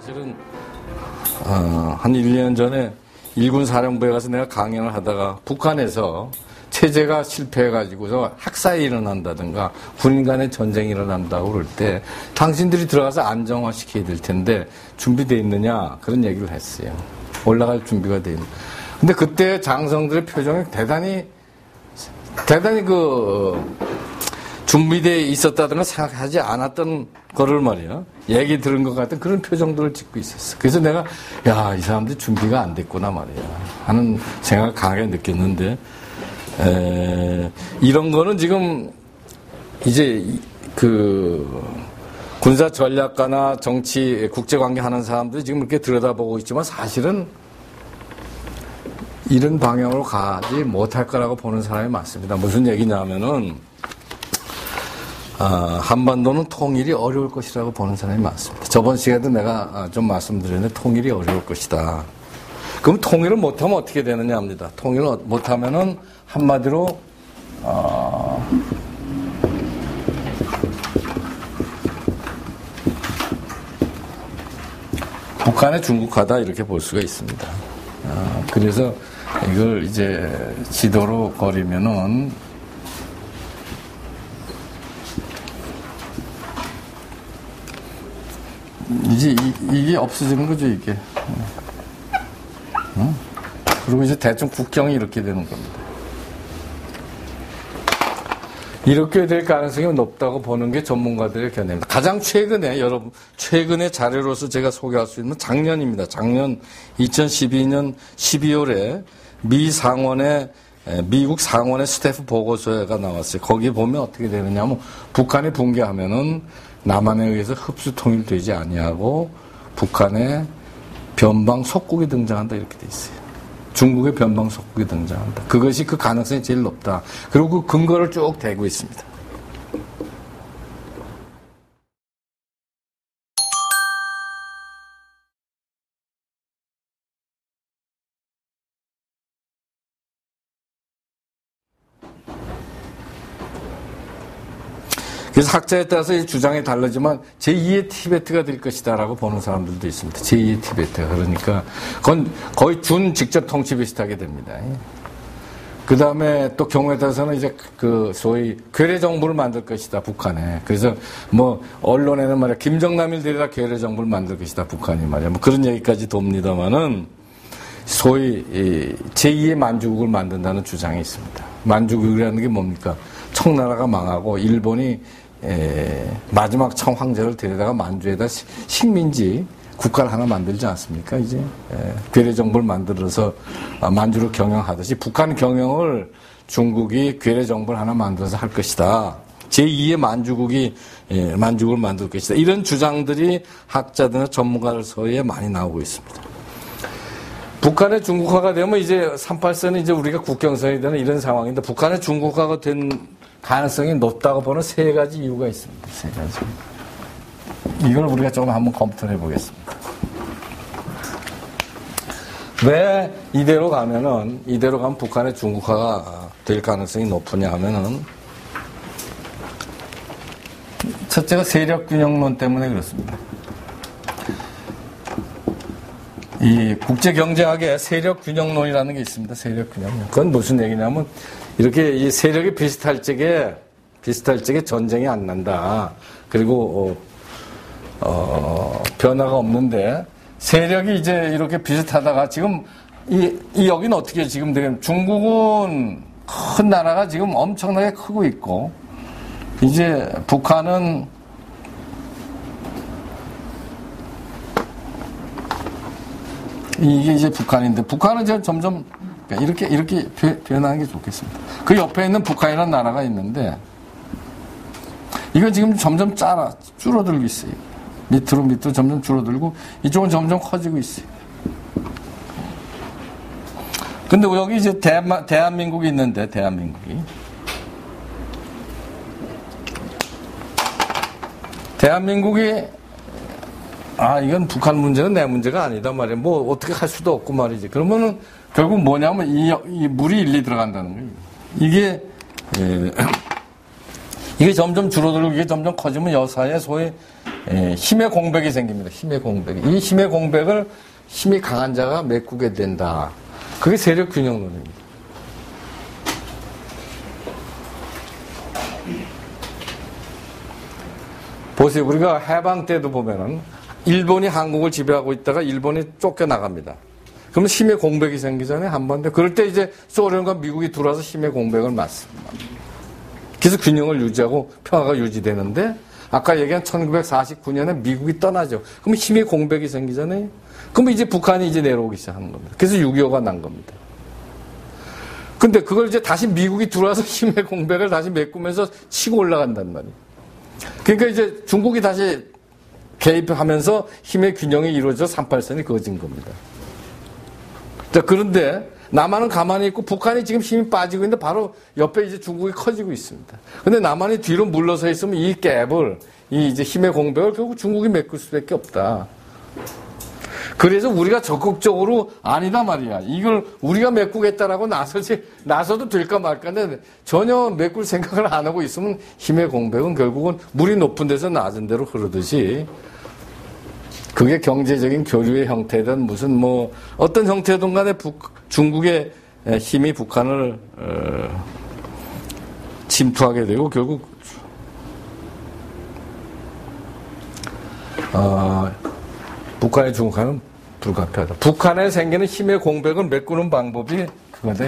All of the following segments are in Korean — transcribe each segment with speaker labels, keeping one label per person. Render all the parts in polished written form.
Speaker 1: 사실은 한 1, 2년 전에 일군 사령부에 가서 내가 강연을 하다가 북한에서 체제가 실패해가지고서 학살이 일어난다든가 군인 간의 전쟁이 일어난다고 그럴 때 당신들이 들어가서 안정화시켜야 될 텐데 준비되어 있느냐 그런 얘기를 했어요. 올라갈 준비가 돼 있는. 근데 그때 장성들의 표정이 대단히 준비되어 있었다든가 생각하지 않았던 거를 말이야. 얘기 들은 것 같은 그런 표정들을 짓고 있었어. 그래서 내가, 야, 이 사람들이 준비가 안 됐구나 말이야. 하는 생각을 강하게 느꼈는데, 이런 거는 지금, 이제, 군사 전략가나 정치, 국제관계 하는 사람들이 지금 이렇게 들여다보고 있지만 사실은 이런 방향으로 가지 못할 거라고 보는 사람이 많습니다. 무슨 얘기냐면은, 한반도는 통일이 어려울 것이라고 보는 사람이 많습니다. 저번 시간에도 내가 좀 말씀드렸는데 통일이 어려울 것이다. 그럼 통일을 못하면 어떻게 되느냐 합니다. 통일을 못하면은 한마디로 북한의 중국화다 이렇게 볼 수가 있습니다. 그래서 이걸 이제 지도로 그리면은 이제 이게 없어지는 거죠, 이게. 그리고 이제 대충 국경이 이렇게 되는 겁니다. 이렇게 될 가능성이 높다고 보는 게 전문가들의 견해입니다. 가장 최근의 자료로서 제가 소개할 수 있는 작년입니다. 작년 2012년 12월에 미국 상원의 스태프 보고서가 나왔어요. 거기 보면 어떻게 되느냐면 북한이 붕괴하면은 남한에 의해서 흡수 통일되지 아니하고 북한의 변방 속국이 등장한다 이렇게 돼 있어요. 중국의 변방 속국이 등장한다. 그것이 그 가능성이 제일 높다. 그리고 그 근거를 쭉 대고 있습니다. 그래서 학자에 따라서 이 주장이 다르지만 제2의 티베트가 될 것이다라고 보는 사람들도 있습니다. 제2의 티베트가. 그러니까 그건 거의 준 직접 통치 비슷하게 됩니다. 그 다음에 또 경우에 따라서는 이제 소위 괴뢰 정부를 만들 것이다, 북한에. 그래서 언론에는 말이야, 김정남일 데려다 괴뢰 정부를 만들 것이다, 북한이 말이야. 그런 얘기까지 돕니다만은 소위 제2의 만주국을 만든다는 주장이 있습니다. 만주국이라는 게 뭡니까? 청나라가 망하고 일본이 마지막 청황제를 데려다가 만주에다 식민지 국가를 하나 만들지 않습니까? 이제 괴뢰 정부를 만들어서 만주를 경영하듯이 북한 경영을 중국이 괴뢰 정부를 하나 만들어서 할 것이다. 제2의 만주국을 만들 것이다. 이런 주장들이 학자들이나 전문가들 사이에 많이 나오고 있습니다. 북한의 중국화가 되면 이제 38선이 이제 우리가 국경선이 되는 이런 상황인데 북한의 중국화가 된 가능성이 높다고 보는 세 가지 이유가 있습니다. 세 가지. 이걸 우리가 조금 한번 검토해 보겠습니다. 왜 이대로 가면 북한의 중국화가 될 가능성이 높으냐 하면은 첫째가 세력 균형론 때문에 그렇습니다. 이 국제경제학에 세력 균형론이라는 게 있습니다. 세력 균형론. 그건 무슨 얘기냐면 이렇게 이 세력이 비슷할 적에 전쟁이 안 난다. 그리고 변화가 없는데 세력이 이제 이렇게 비슷하다가 지금 여기는 어떻게 지금 되면 중국은 큰 나라가 지금 엄청나게 크고 있고 이제 북한은 이게 이제 북한인데 북한은 이제 점점 이렇게 변하는 게 좋겠습니다. 그 옆에 있는 북한이라는 나라가 있는데 이거 지금 점점 줄어들고 있어요. 밑으로 점점 줄어들고 이쪽은 점점 커지고 있어요. 근데 여기 이제 대한민국이 있는데 대한민국이 이건 북한 문제는 내 문제가 아니다 말이야. 어떻게 할 수도 없고 말이지. 그러면은 결국 뭐냐면 이 물이 일리 들어간다는 거예요. 이게 점점 줄어들고 이게 점점 커지면 여사의 소위 힘의 공백이 생깁니다. 힘의 공백. 이 힘의 공백을 힘이 강한 자가 메꾸게 된다. 그게 세력 균형론입니다. 보세요. 우리가 해방 때도 보면은 일본이 한국을 지배하고 있다가 일본이 쫓겨나갑니다. 그러면 힘의 공백이 생기잖아요. 한반도에. 그럴 때 이제 소련과 미국이 들어와서 힘의 공백을 맞습니다. 그래서 균형을 유지하고 평화가 유지되는데 아까 얘기한 1949년에 미국이 떠나죠. 그러면 힘의 공백이 생기잖아요. 그러면 이제 북한이 이제 내려오기 시작하는 겁니다. 그래서 6.25가 난 겁니다. 근데 그걸 이제 다시 미국이 들어와서 힘의 공백을 다시 메꾸면서 치고 올라간단 말이에요. 그러니까 이제 중국이 다시 개입하면서 힘의 균형이 이루어져 38선이 그어진 겁니다. 자, 그런데 남한은 가만히 있고 북한이 지금 힘이 빠지고 있는데 바로 옆에 이제 중국이 커지고 있습니다. 근데 남한이 뒤로 물러서 있으면 이 갭을, 이 이제 힘의 공백을 결국 중국이 메꿀 수밖에 없다. 그래서 우리가 적극적으로 아니다 말이야. 이걸 우리가 메꾸겠다라고 나서도 될까 말까. 근데 전혀 메꿀 생각을 안 하고 있으면 힘의 공백은 결국은 물이 높은 데서 낮은 데로 흐르듯이 그게 경제적인 교류의 형태든 무슨 뭐 어떤 형태든 간에 중국의 힘이 북한을 침투하게 되고 결국 북한의 중국화는 불가피하다. 북한에 생기는 힘의 공백을 메꾸는 방법이 그거다.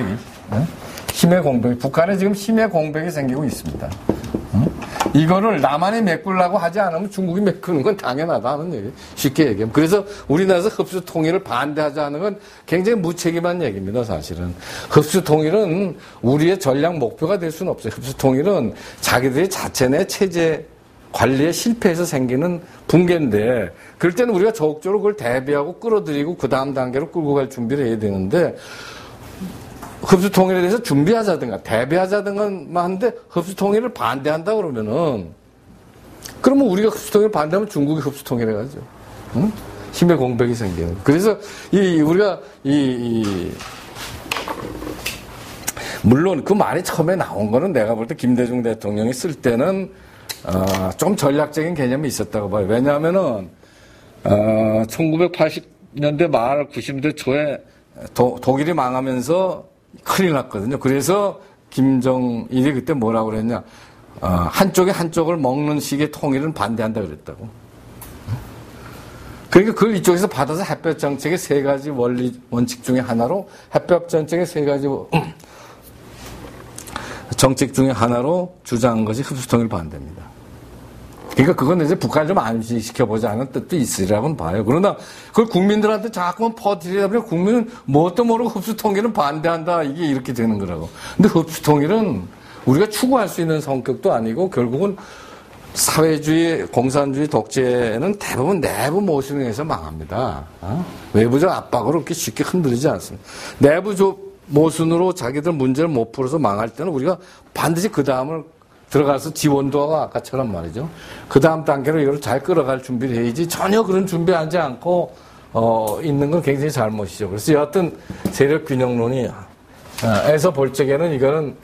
Speaker 1: 힘의 공백이 북한에 지금 힘의 공백이 생기고 있습니다. 이거를 남한이 메꾸려고 하지 않으면 중국이 메꾸는 건 당연하다는 얘기. 쉽게 얘기하면. 그래서 우리나라에서 흡수 통일을 반대하지 않는 건 굉장히 무책임한 얘기입니다, 사실은. 흡수 통일은 우리의 전략 목표가 될 수는 없어요. 흡수 통일은 자기들이 자체 내 체제 관리에 실패해서 생기는 붕괴인데, 그럴 때는 우리가 적극적으로 그걸 대비하고 끌어들이고 그 다음 단계로 끌고 갈 준비를 해야 되는데, 흡수 통일에 대해서 준비하자든가 대비하자든가 하는데 흡수 통일을 반대한다 그러면은 그러면 우리가 흡수 통일을 반대하면 중국이 흡수 통일해 가죠. 응? 힘의 공백이 생기는. 그래서 우리가 물론 그 말이 처음에 나온 거는 내가 볼 때 김대중 대통령이 쓸 때는 좀 전략적인 개념이 있었다고 봐요. 왜냐하면은 1980년대 말 90년대 초에 독일이 망하면서 큰일 났거든요. 그래서 김정일이 그때 뭐라고 그랬냐. 한쪽이 한쪽을 먹는 식의 통일은 반대한다 그랬다고. 그러니까 그걸 이쪽에서 받아서 햇볕 정책의 세 가지 원칙 중에 하나로 햇볕 정책의 세 가지 정책 중에 하나로 주장한 것이 흡수통일 반대입니다. 그러니까 그건 이제 북한을 좀 안심시켜보자 하는 뜻도 있으리라고는 봐요. 그러나 그걸 국민들한테 자꾸만 퍼뜨리다 보면 국민은 뭣도 모르고 흡수통일은 반대한다. 이게 이렇게 되는 거라고. 근데 흡수통일은 우리가 추구할 수 있는 성격도 아니고 결국은 사회주의, 공산주의 독재는 대부분 내부 모순에 의해서 망합니다. 외부적 압박으로 그렇게 쉽게 흔들리지 않습니다. 내부적 모순으로 자기들 문제를 못 풀어서 망할 때는 우리가 반드시 그 다음을 들어가서 지원도하고 아까처럼 말이죠. 그 다음 단계로 이걸 잘 끌어갈 준비를 해야지 전혀 그런 준비하지 않고 있는 건 굉장히 잘못이죠. 그래서 여하튼 세력 균형론이 에서 볼 적에는 이거는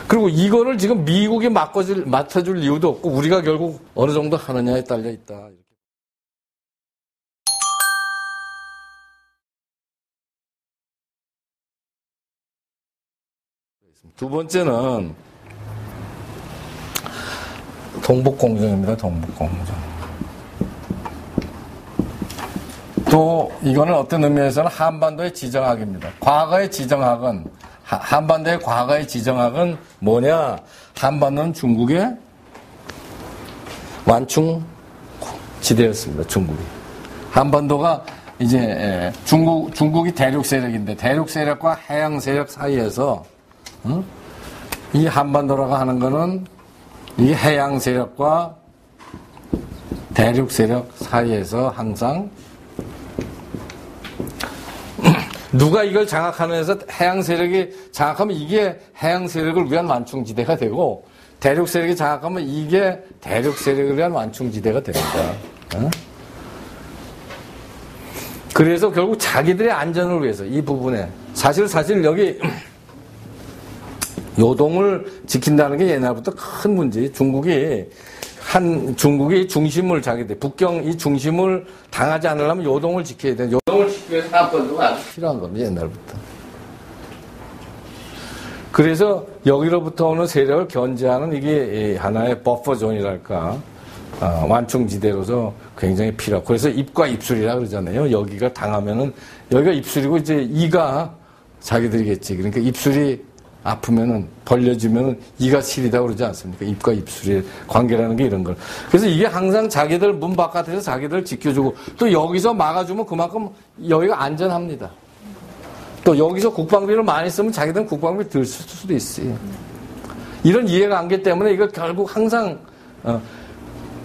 Speaker 1: 그리고 이거를 지금 미국이 맡아줄 이유도 없고 우리가 결국 어느 정도 하느냐에 딸려 있다. 두 번째는 동북공정입니다. 동북공정. 또 이거는 어떤 의미에서는 한반도의 지정학입니다. 과거의 지정학은 한반도의 과거의 지정학은 뭐냐? 한반도는 중국의 완충 지대였습니다. 중국이. 한반도가 이제 중국이 대륙 세력인데 대륙 세력과 해양 세력 사이에서 이 한반도라고 하는 거는 이 해양 세력과 대륙 세력 사이에서 항상 누가 이걸 장악하는 데서 해양 세력이 장악하면 이게 해양 세력을 위한 완충지대가 되고 대륙 세력이 장악하면 이게 대륙 세력을 위한 완충지대가 됩니다. 그래서 결국 자기들의 안전을 위해서 이 부분에 사실 여기 요동을 지킨다는 게 옛날부터 큰 문제. 중국이 한 중국의 중심을 자기들 북경 이 중심을 당하지 않으려면 요동을 지켜야 돼. 요동을 지키기 위해서 한번도가 아주 필요한 겁니다. 옛날부터. 그래서 여기로부터 오는 세력을 견제하는 이게 하나의 버퍼존이랄까 완충지대로서 굉장히 필요하고 그래서 입과 입술이라 그러잖아요. 여기가 당하면은 여기가 입술이고 이제 이가 자기들이겠지. 그러니까 입술이 아프면은 벌려지면은 이가 시리다 그러지 않습니까? 입과 입술의 관계라는 게 이런 걸. 그래서 이게 항상 자기들 문 바깥에서 자기들 지켜주고 또 여기서 막아주면 그만큼 여기가 안전합니다. 또 여기서 국방비를 많이 쓰면 자기들은 국방비 덜 쓸 수도 있어요. 이런 이해관계 때문에 이거 결국 항상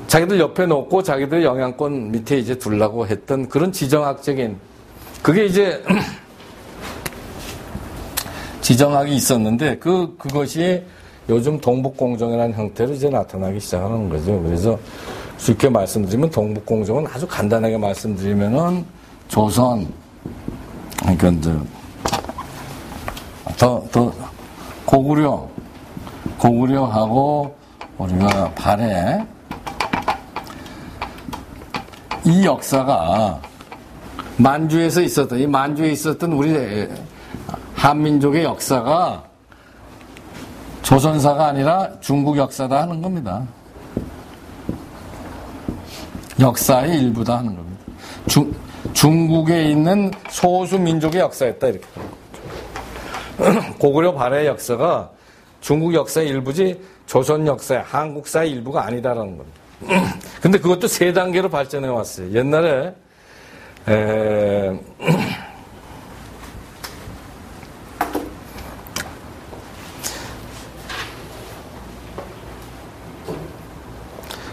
Speaker 1: 자기들 옆에 놓고 자기들 영향권 밑에 이제 두려고 했던 그런 지정학적인 그게 이제 지정학이 있었는데 그것이 요즘 동북공정이라는 형태로 이제 나타나기 시작하는 거죠. 그래서 쉽게 말씀드리면 동북공정은 아주 간단하게 말씀드리면은 조선 그러니까 이제 더 고구려하고 우리가 발해 이 역사가 만주에서 있었던 이 만주에 있었던 우리 한민족의 역사가 조선사가 아니라 중국 역사다 하는 겁니다. 역사의 일부다 하는 겁니다. 중국에 있는 소수 민족의 역사였다 이렇게. 고구려 발해의 역사가 중국 역사의 일부지 조선 역사의 한국사의 일부가 아니다라는 겁니다. 근데 그것도 세 단계로 발전해 왔어요. 옛날에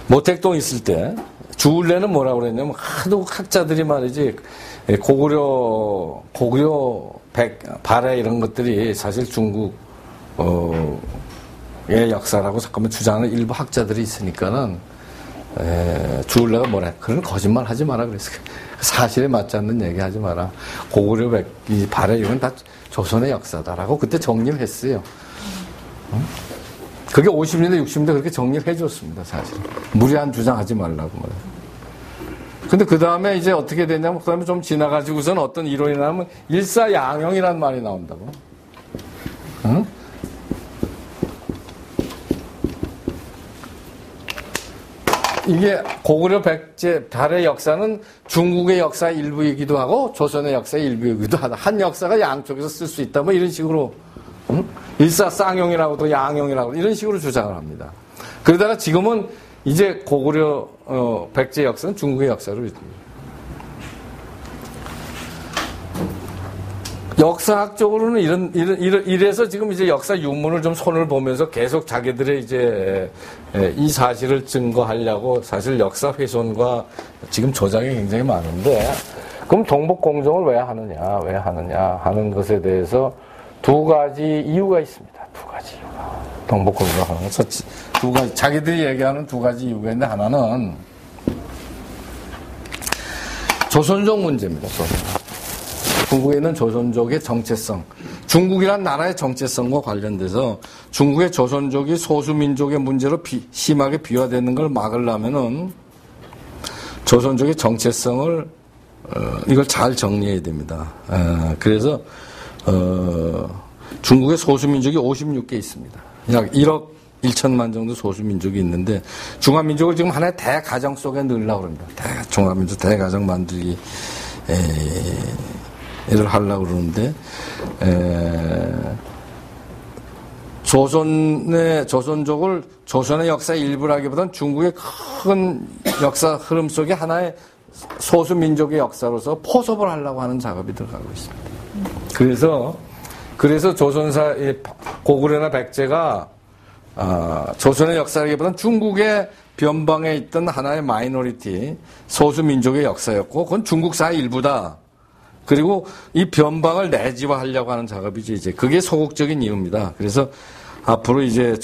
Speaker 1: 모택동 있을 때 주울레는 뭐라고 그랬냐면 하도 학자들이 말이지 고구려 발해 이런 것들이 사실 중국의 역사라고 잠깐만 주장하는 일부 학자들이 있으니까는 주울레가 뭐라 그런 거짓말 하지 마라 그랬어요. 사실에 맞지 않는 얘기 하지 마라. 고구려 발해 이건 다 조선의 역사다라고 그때 정리를 했어요. 그게 50년대 60년대 그렇게 정리를 해줬습니다. 사실 무리한 주장하지 말라고 말해요. 근데 그 다음에 이제 어떻게 됐냐면 그 다음에 좀 지나가지고서는 어떤 이론이 나오면 일사양형이라는 말이 나온다고. 응? 이게 고구려 백제 발해 역사는 중국의 역사의 일부이기도 하고 조선의 역사의 일부이기도 하다. 한 역사가 양쪽에서 쓸 수 있다. 뭐 이런 식으로 일사쌍형이라고도 양형이라고 이런 식으로 주장을 합니다. 그러다가 지금은 이제 고구려 백제 역사는 중국의 역사로 역사학적으로는 이래서 지금 이제 역사 유문을 좀 손을 보면서 계속 자기들의 이제 이 사실을 증거하려고 사실 역사 훼손과 지금 조작이 굉장히 많은데 그럼 동북공정을 왜 하느냐 하는 것에 대해서 두 가지 이유가 있습니다. 두 가지 이유가. 동북공정을 하는 것. 두 가지, 자기들이 얘기하는 두 가지 이유가 있는데 하나는 조선족 문제입니다. 중국에 있는 조선족의 정체성. 중국이란 나라의 정체성과 관련돼서 중국의 조선족이 소수민족의 문제로 심하게 비화되는 걸 막으려면은 조선족의 정체성을 이걸 잘 정리해야 됩니다. 그래서 중국의 소수민족이 56개 있습니다. 약 1억 1천만 정도 소수민족이 있는데 중화민족을 지금 하나의 대가정 속에 넣으려고 합니다. 중화민족 대가정 만들기 를 하려고 그러는데 조선족을 조선의 역사의 일부라기보다는 중국의 큰 역사 흐름 속에 하나의 소수민족의 역사로서 포섭을 하려고 하는 작업이 들어가고 있습니다. 그래서 조선사 고구려나 백제가 조선의 역사라기보다는 중국의 변방에 있던 하나의 마이너리티 소수민족의 역사였고 그건 중국사의 일부다. 그리고 이 변방을 내지화하려고 하는 작업이지 이제 그게 소극적인 이유입니다. 그래서 앞으로 이제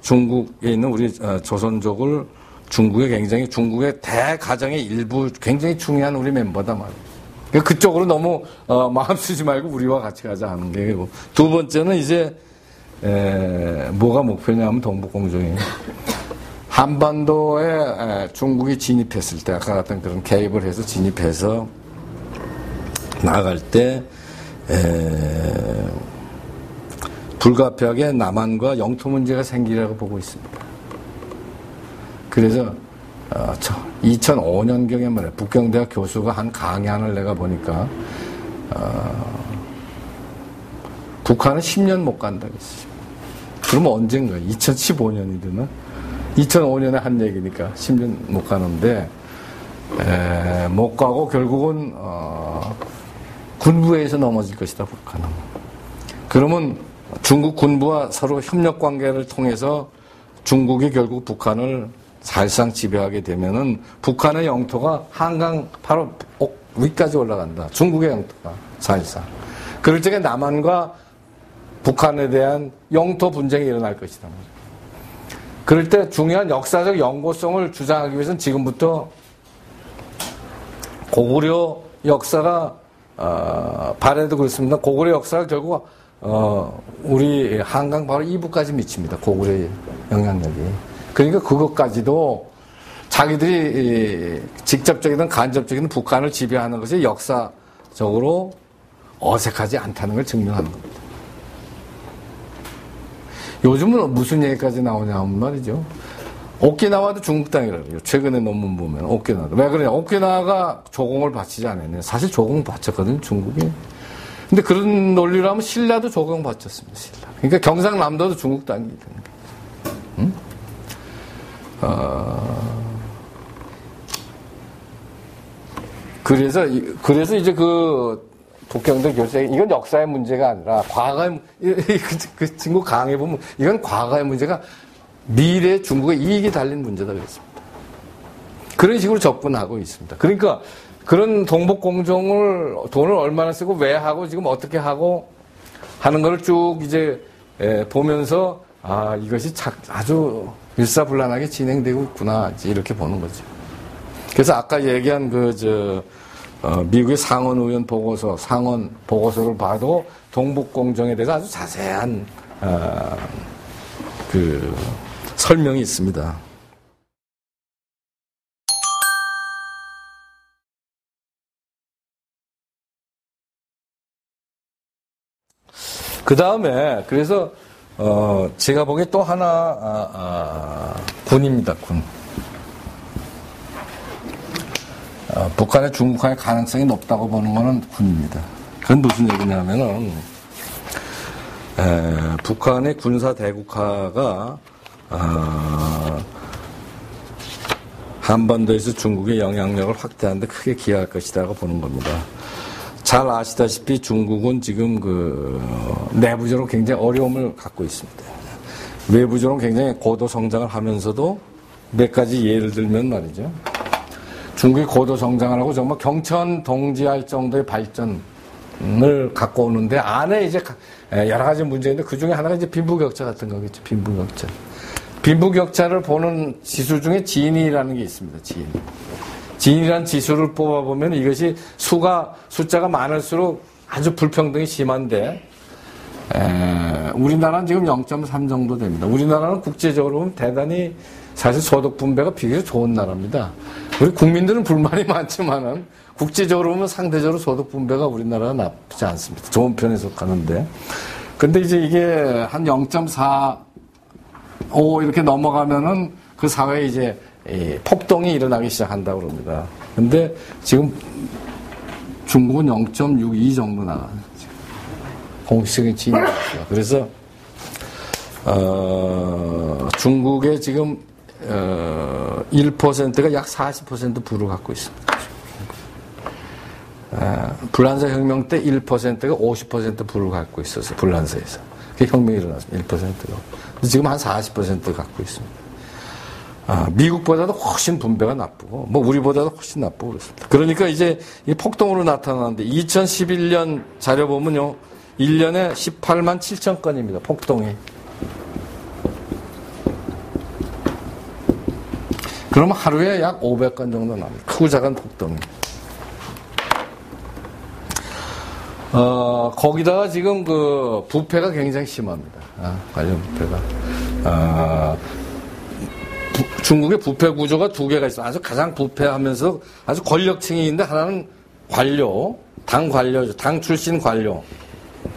Speaker 1: 중국에 있는 우리 조선족을 중국의 대가정의 일부 굉장히 중요한 우리 멤버다 말이에요. 그러니까 그쪽으로 너무 마음 쓰지 말고 우리와 같이 가자 하는 게 두 번째는 이제 뭐가 목표냐면 동북공정이에요. 한반도에 중국이 진입했을 때, 아까 같은 그런 개입을 해서 진입해서 나아갈 때, 불가피하게 남한과 영토 문제가 생기라고 보고 있습니다. 그래서 2005년경에 말이야 북경대학 교수가 한 강연을 내가 보니까 북한은 10년 못 간다고 했어요. 그러면 언젠가 2015년이든 2005년에 한 얘기니까 10년 못 가는데 못 가고 결국은 군부에서 넘어질 것이다 북한은. 그러면 중국 군부와 서로 협력 관계를 통해서 중국이 결국 북한을 사실상 지배하게 되면은 북한의 영토가 한강 바로 위까지 올라간다. 중국의 영토가 사실상. 그럴 적에 남한과 북한에 대한 영토 분쟁이 일어날 것이다. 그럴 때 중요한 역사적 연고성을 주장하기 위해서는 지금부터 고구려 역사가 발해도 그렇습니다. 고구려 역사가 결국 우리 한강 바로 이북까지 미칩니다. 고구려의 영향력이. 그러니까 그것까지도 자기들이 직접적이든 간접적이든 북한을 지배하는 것이 역사적으로 어색하지 않다는 걸 증명하는 겁니다. 요즘은 무슨 얘기까지 나오냐면 말이죠. 오키나와도 중국 땅이라고요. 최근에 논문 보면 오키나와도. 왜 그러냐. 오키나와가 조공을 바치지 않았네요. 사실 조공 바쳤거든요. 중국이. 근데 그런 논리로 하면 신라도 조공 바쳤습니다. 신라. 그러니까 경상남도도 중국 땅이 되는 거예요. 응? 그래서 이제 그 북경대 교수의 이건 역사의 문제가 아니라 과거의 그 친구 강의 보면 이건 과거의 문제가 미래 중국의 이익이 달린 문제다 그랬습니다. 그런 식으로 접근하고 있습니다. 그러니까 그런 동북공정을 돈을 얼마나 쓰고 왜 하고 지금 어떻게 하고 하는 거를 쭉 이제 보면서 이것이 아주 일사불란하게 진행되고 있구나 이렇게 보는 거죠. 그래서 아까 얘기한 미국의 상원 의원 보고서, 상원 보고서를 봐도 동북공정에 대해서 아주 자세한 그 설명이 있습니다. 그 다음에 그래서 제가 보기에 또 하나 군입니다. 군. 북한의 중국화의 가능성이 높다고 보는 것은 군입니다. 그건 무슨 얘기냐면은 북한의 군사 대국화가 한반도에서 중국의 영향력을 확대하는 데 크게 기여할 것이라고 보는 겁니다. 잘 아시다시피 중국은 지금 내부적으로 굉장히 어려움을 갖고 있습니다. 외부적으로 굉장히 고도 성장을 하면서도 몇 가지 예를 들면 말이죠. 중국이 고도 성장을 하고 정말 경천 동지할 정도의 발전을 갖고 오는데 안에 이제 여러 가지 문제인데 그 중에 하나가 이제 빈부격차 같은 거겠죠. 빈부격차. 빈부격차를 보는 지수 중에 진위라는 게 있습니다. 진위라는 지수를 뽑아보면 이것이 숫자가 많을수록 아주 불평등이 심한데 우리나라는 지금 0.3 정도 됩니다. 우리나라는 국제적으로 보면 대단히 사실 소득 분배가 비교적 좋은 나라입니다. 우리 국민들은 불만이 많지만은 국제적으로 보면 상대적으로 소득 분배가 우리나라가 나쁘지 않습니다. 좋은 편에 속하는데. 근데 이제 이게 한 0.45 이렇게 넘어가면은 그 사회에 이제 폭동이 일어나기 시작한다고 그럽니다. 근데 지금 중국은 0.62 정도 나가요. 공식적인 진위가 있어요. 그래서 중국의 지금 1%가 약 40% 부를 갖고 있습니다. 불란서 혁명 때 1%가 50% 부를 갖고 있었어요. 불란서에서. 그게 혁명이 일어났습니다. 1%가. 지금 한 40% 갖고 있습니다. 미국보다도 훨씬 분배가 나쁘고, 우리보다도 훨씬 나쁘고 그렇습니다. 그러니까 이제 이 폭동으로 나타나는데 2011년 자료 보면요. 1년에 18만 7천 건입니다. 폭동이. 그러면 하루에 약 500건 정도 납니다. 크고 작은 폭동이. 거기다가 지금 부패가 굉장히 심합니다. 관련 부패가. 중국의 부패 구조가 두 개가 있어요. 아주 가장 부패하면서 아주 권력층이 있는데 하나는 관료, 당 관료죠. 당 출신 관료,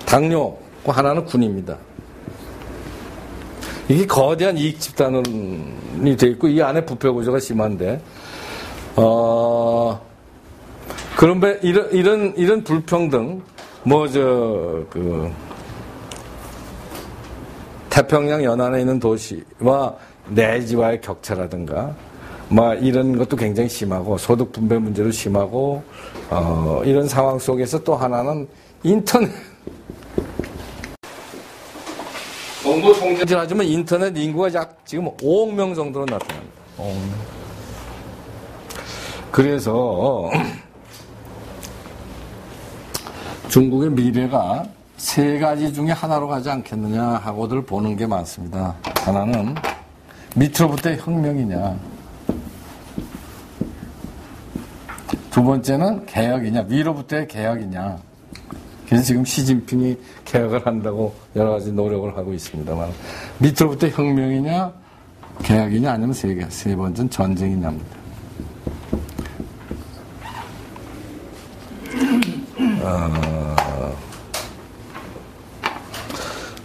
Speaker 1: 당뇨, 하나는 군입니다. 이게 거대한 이익 집단이 돼 있고 이 안에 부패 구조가 심한데, 그런데 이런 불평등, 태평양 연안에 있는 도시와 내지와의 격차라든가, 이런 것도 굉장히 심하고, 소득 분배 문제도 심하고, 이런 상황 속에서 또 하나는 인터넷. 정부 통제하지만 인터넷 인구가 지금 5억 명 정도로 나타납니다. 5억 명. 그래서 중국의 미래가 세 가지 중에 하나로 가지 않겠느냐 하고들 보는 게 많습니다. 하나는 밑으로부터의 혁명이냐, 두 번째는 개혁이냐, 위로부터의 개혁이냐. 그래서 지금 시진핑이 개혁을 한다고 여러 가지 노력을 하고 있습니다만, 밑으로부터 혁명이냐, 개혁이냐, 아니면 세 번째는 전쟁이냐입니다.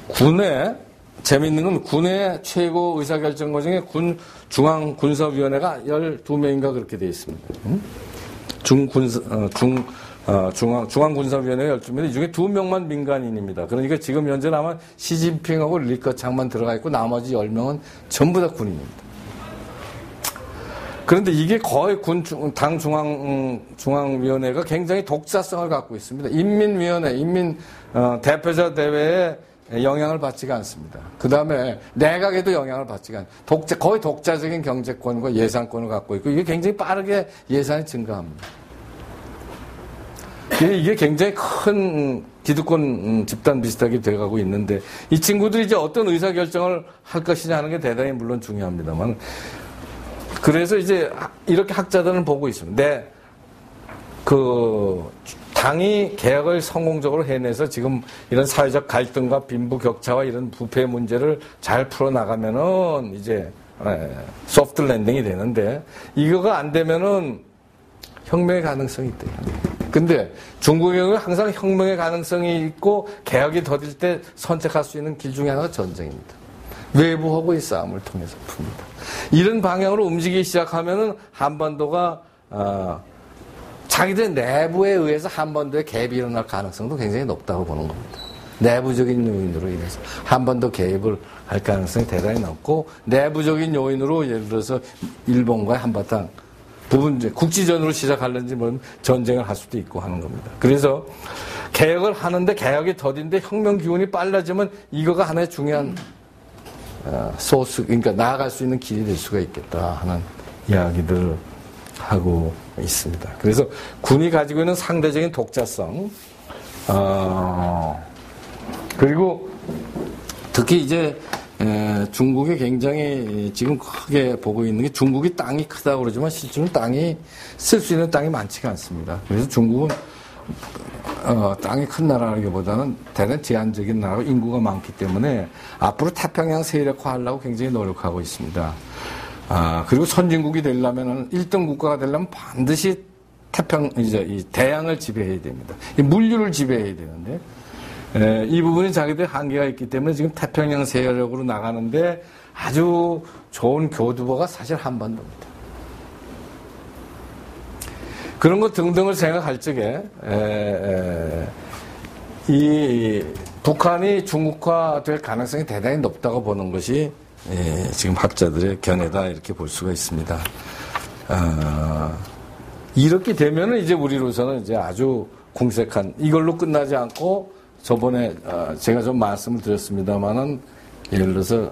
Speaker 1: 군의, 재밌는 건 군의 최고 의사결정과 중에 중앙군사위원회가 12명인가 그렇게 되어 있습니다. 중앙군사위원회 12명, 이 중에 2명만 민간인입니다. 그러니까 지금 현재 아마 시진핑하고 리커창만 들어가 있고 나머지 10명은 전부 다 군인입니다. 그런데 이게 거의 당 중앙위원회가 굉장히 독자성을 갖고 있습니다. 인민위원회, 대표자 대회에 영향을 받지가 않습니다. 그 다음에 내각에도 영향을 받지가 않습니다. 거의 독자적인 경제권과 예산권을 갖고 있고, 이게 굉장히 빠르게 예산이 증가합니다. 이게 굉장히 큰 기득권 집단 비슷하게 돼가고 있는데, 이 친구들이 이제 어떤 의사결정을 할 것이냐 하는 게 대단히 물론 중요합니다만, 그래서 이제 이렇게 학자들은 보고 있습니다. 당이 개혁을 성공적으로 해내서 지금 이런 사회적 갈등과 빈부격차와 이런 부패 문제를 잘 풀어나가면은 이제 소프트 랜딩이 되는데, 이거가 안 되면은 혁명의 가능성이 있대요. 근데 중국의 경우는 항상 혁명의 가능성이 있고 개혁이 더딜 때 선택할 수 있는 길 중에 하나가 전쟁입니다. 외부하고의 싸움을 통해서 풉니다. 이런 방향으로 움직이기 시작하면은 한반도가 자기들 내부에 의해서 한반도에 갭이 일어날 가능성도 굉장히 높다고 보는 겁니다. 내부적인 요인으로 인해서 한반도 개입을 할 가능성이 대단히 높고, 내부적인 요인으로 예를 들어서 일본과의 한바탕 국지전으로 시작하는지 모르면 전쟁을 할 수도 있고 하는 겁니다. 그래서 개혁을 하는데 개혁이 더딘데 혁명 기운이 빨라지면 이거가 하나의 중요한 소스, 그러니까 나아갈 수 있는 길이 될 수가 있겠다 하는 이야기들을 하고 있습니다. 그래서 군이 가지고 있는 상대적인 독자성, 그리고 특히 이제 중국이 굉장히 지금 크게 보고 있는 게, 중국이 땅이 크다고 그러지만 실제로 쓸 수 있는 땅이 많지가 않습니다. 그래서 중국은 땅이 큰 나라라기보다는 대단히 제한적인 나라고 인구가 많기 때문에 앞으로 태평양 세력화하려고 굉장히 노력하고 있습니다. 그리고 선진국이 되려면, 1등 국가가 되려면 반드시 이 대양을 지배해야 됩니다. 이 물류를 지배해야 되는데, 이 부분이 자기들 한계가 있기 때문에 지금 태평양 세력으로 나가는데 아주 좋은 교두보가 사실 한반도입니다. 그런 것 등등을 생각할 적에 이 북한이 중국화될 가능성이 대단히 높다고 보는 것이 지금 학자들의 견해다, 이렇게 볼 수가 있습니다. 이렇게 되면은 이제 우리로서는 이제 아주 궁색한, 이걸로 끝나지 않고, 저번에 제가 좀 말씀을 드렸습니다만은, 예를 들어서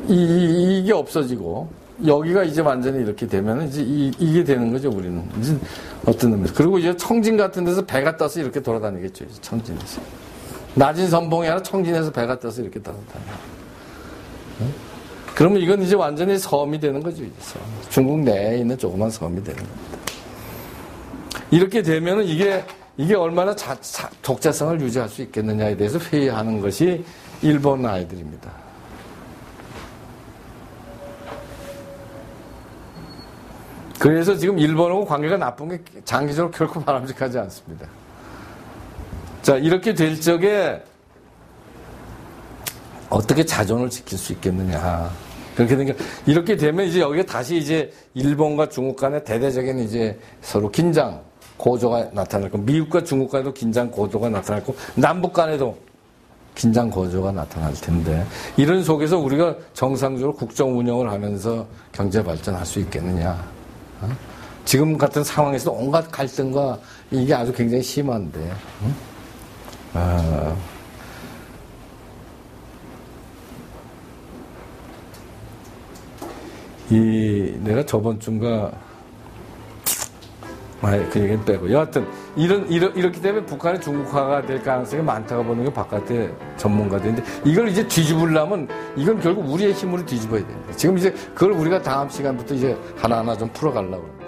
Speaker 1: 이게 없어지고 여기가 이제 완전히 이렇게 되면 이제 이게 되는 거죠, 우리는. 이제 어떤 의미에서. 그리고 이제 청진 같은 데서 배가 떠서 이렇게 돌아다니겠죠, 이제 청진에서. 낮은 선봉이 아니라 청진에서 배가 떠서 이렇게 돌아다녀요. 그러면 이건 이제 완전히 섬이 되는 거죠, 이제 섬. 중국 내에 있는 조그만 섬이 되는 겁니다. 이렇게 되면은 이게 얼마나 독자성을 유지할 수 있겠느냐에 대해서 회의하는 것이 일본 아이들입니다. 그래서 지금 일본하고 관계가 나쁜 게 장기적으로 결코 바람직하지 않습니다. 자, 이렇게 될 적에 어떻게 자존을 지킬 수 있겠느냐. 그렇게 되니까 이렇게 되면 이제 여기에 다시 이제 일본과 중국 간의 대대적인 이제 서로 긴장 고조가 나타날 거고, 미국과 중국 간에도 긴장 고조가 나타날 거고, 남북 간에도 긴장 고조가 나타날 텐데, 이런 속에서 우리가 정상적으로 국정 운영을 하면서 경제 발전할 수 있겠느냐. 지금 같은 상황에서 온갖 갈등과 이게 아주 굉장히 심한데, 내가 저번 주인가, 그 얘기는 빼고. 여하튼, 이렇기 때문에 북한이 중국화가 될 가능성이 많다고 보는 게 바깥의 전문가들인데, 이걸 이제 뒤집으려면, 이건 결국 우리의 힘으로 뒤집어야 됩니다. 지금 이제 그걸 우리가 다음 시간부터 이제 하나하나 좀 풀어가려고 합니다.